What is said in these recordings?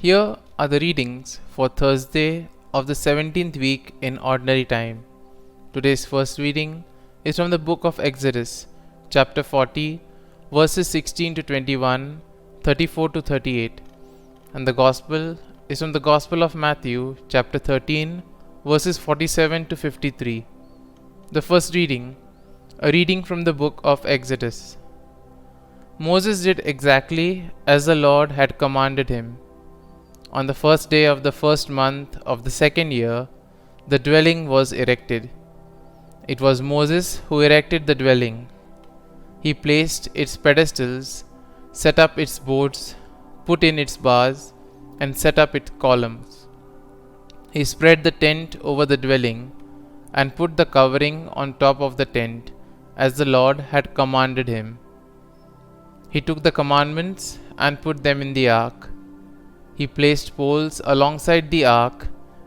Here are the readings for Thursday of the 17th week in Ordinary Time. Today's first reading is from the book of Exodus, chapter 40, verses 16 to 21, 34 to 38. And the Gospel is from the Gospel of Matthew, chapter 13, verses 47 to 53. The first reading, a reading from the book of Exodus. Moses did exactly as the Lord had commanded him. On the first day of the first month of the second year, the dwelling was erected. It was Moses who erected the dwelling. He placed its pedestals, set up its boards, put in its bars, and set up its columns. He spread the tent over the dwelling and put the covering on top of the tent, as the Lord had commanded him. He took the commandments and put them in the ark. He placed poles alongside the ark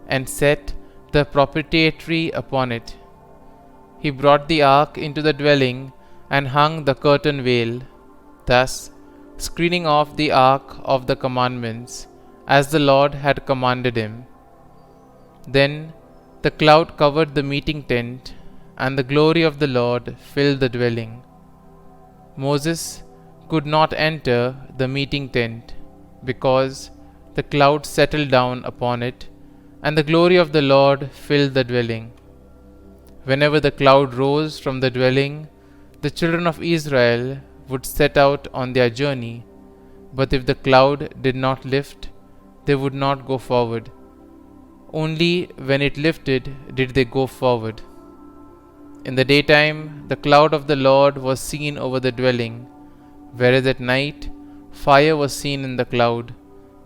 and set the propitiatory upon it. He brought the ark into the dwelling and hung the curtain veil, thus screening off the ark of the commandments, as the Lord had commanded him. Then the cloud covered the meeting tent, and the glory of the Lord filled the dwelling. Moses could not enter the meeting tent, because the cloud settled down upon it, and the glory of the Lord filled the dwelling. Whenever the cloud rose from the dwelling, the children of Israel would set out on their journey, but if the cloud did not lift, they would not go forward. Only when it lifted did they go forward. In the daytime, the cloud of the Lord was seen over the dwelling, whereas at night, fire was seen in the cloud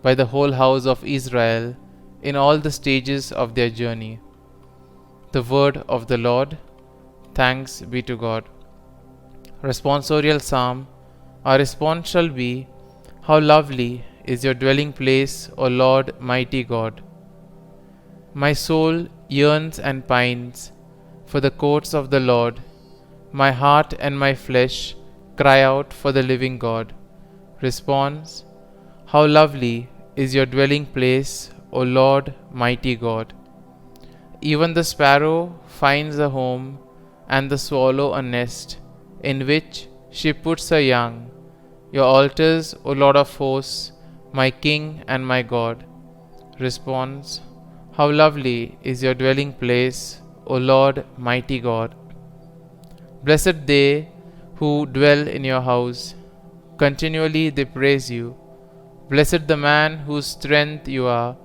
by the whole house of Israel in all the stages of their journey. The word of the Lord. Thanks be to God. Responsorial Psalm. Our response shall be, How lovely is your dwelling place, O Lord, mighty God! My soul yearns and pines for the courts of the Lord. My heart and my flesh cry out for the living God. Response. How lovely is your dwelling place, O Lord, mighty God! Even the sparrow finds a home, and the swallow a nest, in which she puts her young. Your altars, O Lord of hosts, my King and my God. Response. How lovely is your dwelling place, O Lord, mighty God! Blessed they who dwell in your house. Continually they praise you. Blessed the man whose strength you are.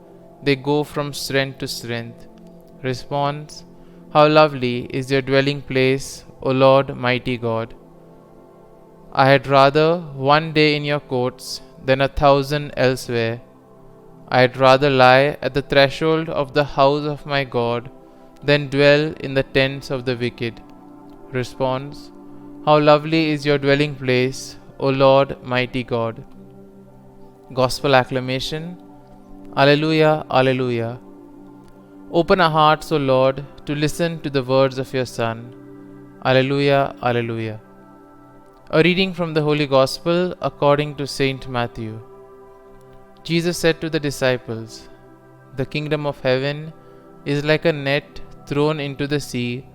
They go from strength to strength. Response. How lovely is your dwelling place, O Lord, mighty God! I had rather one day in your courts than 1,000 elsewhere. I had rather lie at the threshold of the house of my God than dwell in the tents of the wicked. Response. How lovely is your dwelling place, O Lord, mighty God! Gospel acclamation. Alleluia, Alleluia. Open our hearts, O Lord, to listen to the words of your Son. Alleluia, Alleluia. A reading from the Holy Gospel according to Saint Matthew. Jesus said to the disciples, The kingdom of heaven is like a net thrown into the sea,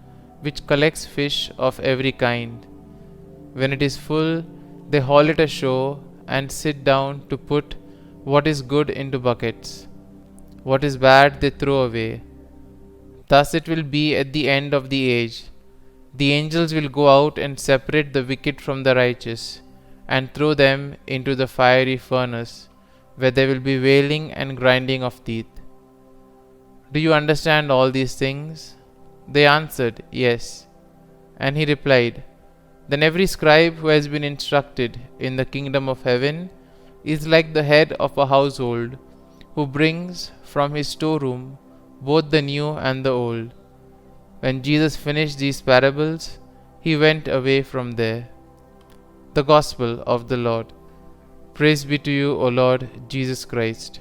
which collects fish of every kind. When it is full, they haul it ashore and sit down to put what is good into buckets. What is bad they throw away. Thus it will be at the end of the age. The angels will go out and separate the wicked from the righteous, and throw them into the fiery furnace, where there will be wailing and grinding of teeth. Do you understand all these things? They answered, Yes. And he replied, Then every scribe who has been instructed in the kingdom of heaven is like the head of a household, who brings from his storeroom both the new and the old. When Jesus finished these parables, he went away from there. The Gospel of the Lord. Praise be to you, O Lord Jesus Christ.